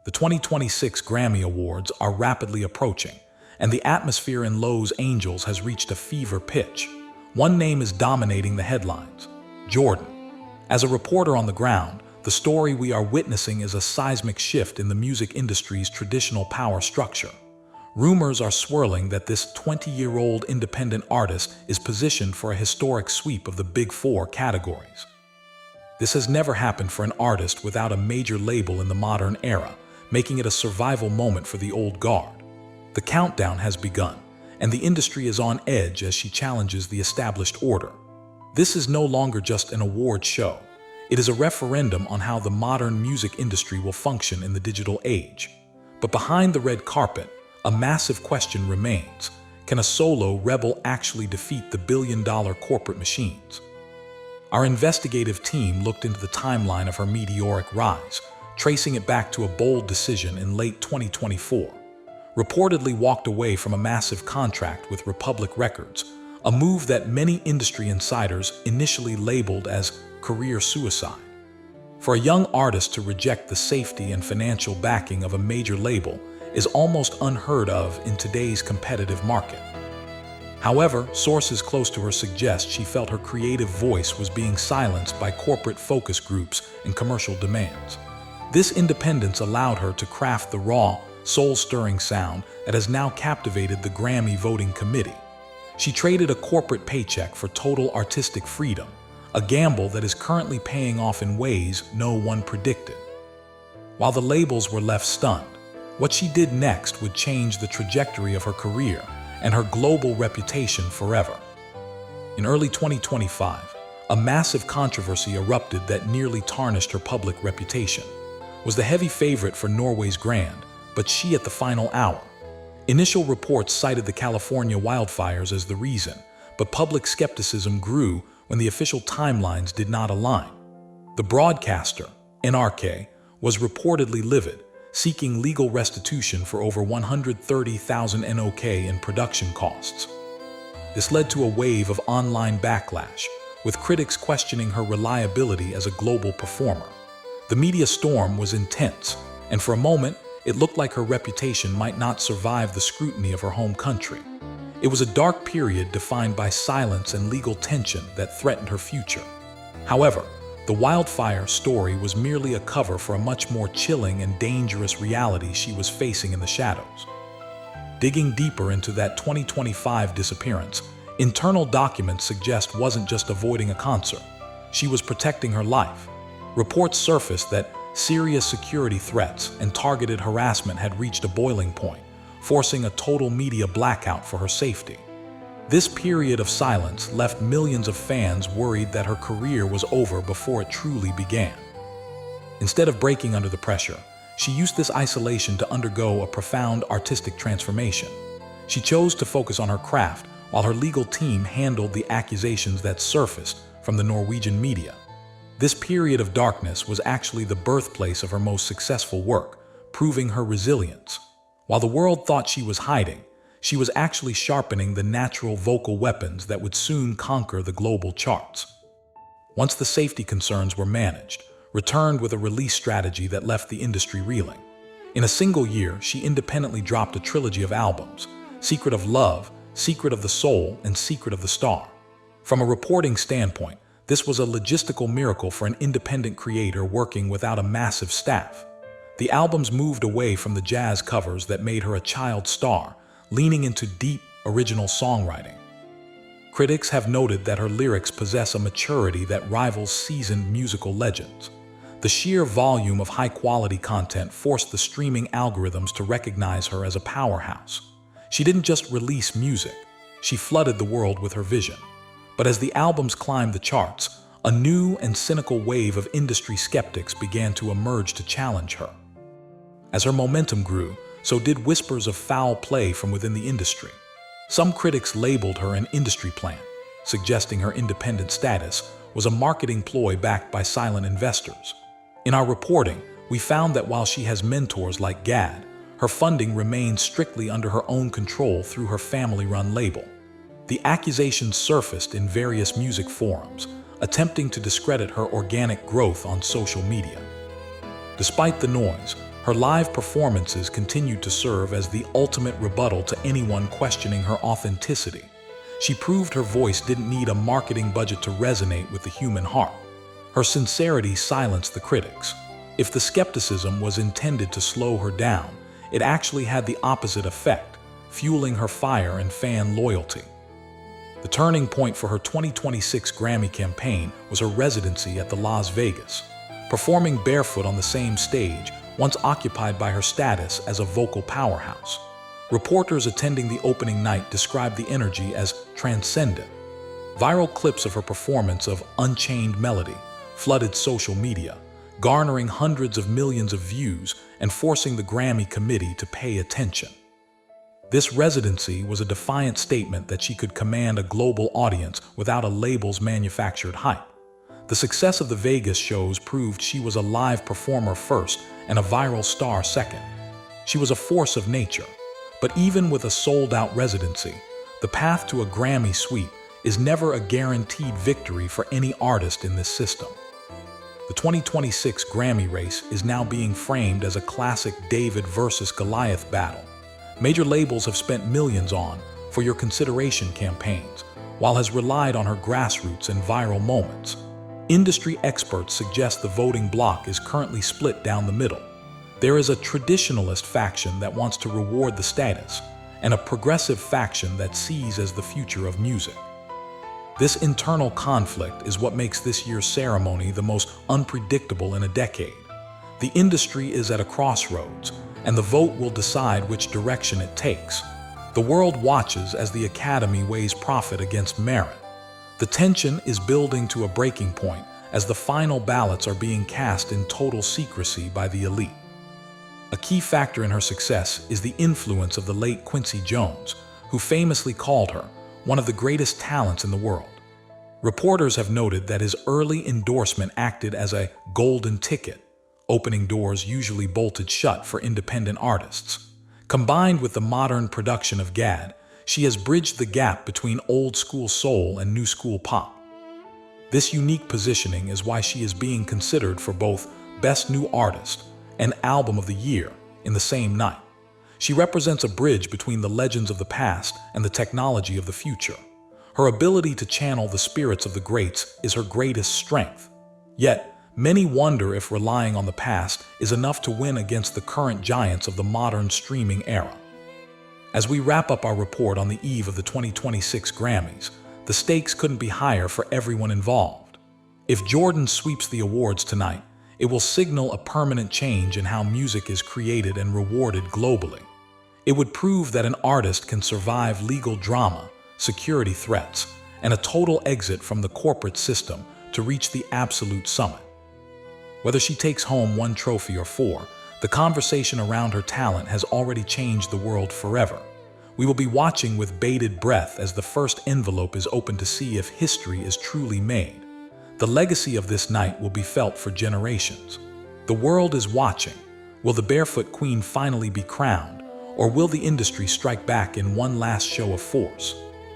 The 2026 Grammy Awards are rapidly approaching, and the atmosphere in Los Angeles has reached a fever pitch. One name is dominating the headlines: Jordan. As a reporter on the ground, the story we are witnessing is a seismic shift in the music industry's traditional power structure. Rumors are swirling that this 20-year-old independent artist is positioned for a historic sweep of the Big Four categories. This has never happened for an artist without a major label in the modern era, making it a survival moment for the old guard. The countdown has begun, and the industry is on edge as she challenges the established order. This is no longer just an award show. It is a referendum on how the modern music industry will function in the digital age. But behind the red carpet, a massive question remains: can a solo rebel actually defeat the billion-dollar corporate machines? Our investigative team looked into the timeline of her meteoric rise, tracing it back to a bold decision in late 2024. Reportedly walked away from a massive contract with Republic Records, a move that many industry insiders initially labeled as career suicide. For a young artist to reject the safety and financial backing of a major label is almost unheard of in today's competitive market. However, sources close to her suggest she felt her creative voice was being silenced by corporate focus groups and commercial demands. This independence allowed her to craft the raw, soul-stirring sound that has now captivated the Grammy voting committee. She traded a corporate paycheck for total artistic freedom, a gamble that is currently paying off in ways no one predicted. While the labels were left stunned, what she did next would change the trajectory of her career and her global reputation forever. In early 2025, a massive controversy erupted that nearly tarnished her public reputation. Was the heavy favorite for Norway's Grand, but she at the final hour. Initial reports cited the California wildfires as the reason, but public skepticism grew when the official timelines did not align. The broadcaster, NRK, was reportedly livid, seeking legal restitution for over 130,000 NOK in production costs. This led to a wave of online backlash, with critics questioning her reliability as a global performer. The media storm was intense, and for a moment, it looked like her reputation might not survive the scrutiny of her home country. It was a dark period defined by silence and legal tension that threatened her future. However, the wildfire story was merely a cover for a much more chilling and dangerous reality she was facing in the shadows. Digging deeper into that 2025 disappearance, internal documents suggest wasn't just avoiding a concert. She was protecting her life. Reports surfaced that serious security threats and targeted harassment had reached a boiling point, forcing a total media blackout for her safety. This period of silence left millions of fans worried that her career was over before it truly began. Instead of breaking under the pressure, she used this isolation to undergo a profound artistic transformation. She chose to focus on her craft while her legal team handled the accusations that surfaced from the Norwegian media. This period of darkness was actually the birthplace of her most successful work, proving her resilience. While the world thought she was hiding, she was actually sharpening the natural vocal weapons that would soon conquer the global charts. Once the safety concerns were managed, returned with a release strategy that left the industry reeling. In a single year, she independently dropped a trilogy of albums: Secret of Love, Secret of the Soul, and Secret of the Star. From a reporting standpoint, this was a logistical miracle for an independent creator working without a massive staff. The albums moved away from the jazz covers that made her a child star, leaning into deep, original songwriting. Critics have noted that her lyrics possess a maturity that rivals seasoned musical legends. The sheer volume of high-quality content forced the streaming algorithms to recognize her as a powerhouse. She didn't just release music, she flooded the world with her vision. But as the albums climbed the charts, a new and cynical wave of industry skeptics began to emerge to challenge her. As her momentum grew, so did whispers of foul play from within the industry. Some critics labeled her an industry plant, suggesting her independent status was a marketing ploy backed by silent investors. In our reporting, we found that while she has mentors like Gad, her funding remains strictly under her own control through her family-run label. The accusations surfaced in various music forums, attempting to discredit her organic growth on social media. Despite the noise, Her live performances continued to serve as the ultimate rebuttal to anyone questioning her authenticity. She proved her voice didn't need a marketing budget to resonate with the human heart. Her sincerity silenced the critics. If the skepticism was intended to slow her down, it actually had the opposite effect, fueling her fire and fan loyalty. The turning point for her 2026 Grammy campaign was her residency at the Las Vegas, performing barefoot on the same stage once occupied by her status as a vocal powerhouse. Reporters attending the opening night described the energy as transcendent. Viral clips of her performance of Unchained Melody flooded social media, garnering hundreds of millions of views and forcing the Grammy committee to pay attention. This residency was a defiant statement that she could command a global audience without a label's manufactured hype. The success of the Vegas shows proved she was a live performer first and a viral star second. She was a force of nature. But even with a sold-out residency, the path to a Grammy sweep is never a guaranteed victory for any artist in this system. The 2026 Grammy race is now being framed as a classic David versus Goliath battle. Major labels have spent millions on For Your Consideration campaigns, while has relied on her grassroots and viral moments. Industry experts suggest the voting bloc is currently split down the middle. There is a traditionalist faction that wants to reward the status, and a progressive faction that sees as the future of music. This internal conflict is what makes this year's ceremony the most unpredictable in a decade. The industry is at a crossroads, and the vote will decide which direction it takes. The world watches as the Academy weighs profit against merit. The tension is building to a breaking point as the final ballots are being cast in total secrecy by the elite. A key factor in her success is the influence of the late Quincy Jones, who famously called her one of the greatest talents in the world. Reporters have noted that his early endorsement acted as a golden ticket, opening doors usually bolted shut for independent artists. Combined with the modern production of Gad, she has bridged the gap between old-school soul and new-school pop. This unique positioning is why she is being considered for both Best New Artist and Album of the Year in the same night. She represents a bridge between the legends of the past and the technology of the future. Her ability to channel the spirits of the greats is her greatest strength. Yet, many wonder if relying on the past is enough to win against the current giants of the modern streaming era. As we wrap up our report on the eve of the 2026 Grammys, the stakes couldn't be higher for everyone involved. If Jordan sweeps the awards tonight, it will signal a permanent change in how music is created and rewarded globally. It would prove that an artist can survive legal drama, security threats, and a total exit from the corporate system to reach the absolute summit. Whether she takes home one trophy or four, the conversation around her talent has already changed the world forever. We will be watching with bated breath as the first envelope is opened to see if history is truly made. The legacy of this night will be felt for generations. The world is watching. Will the barefoot queen finally be crowned, or will the industry strike back in one last show of force?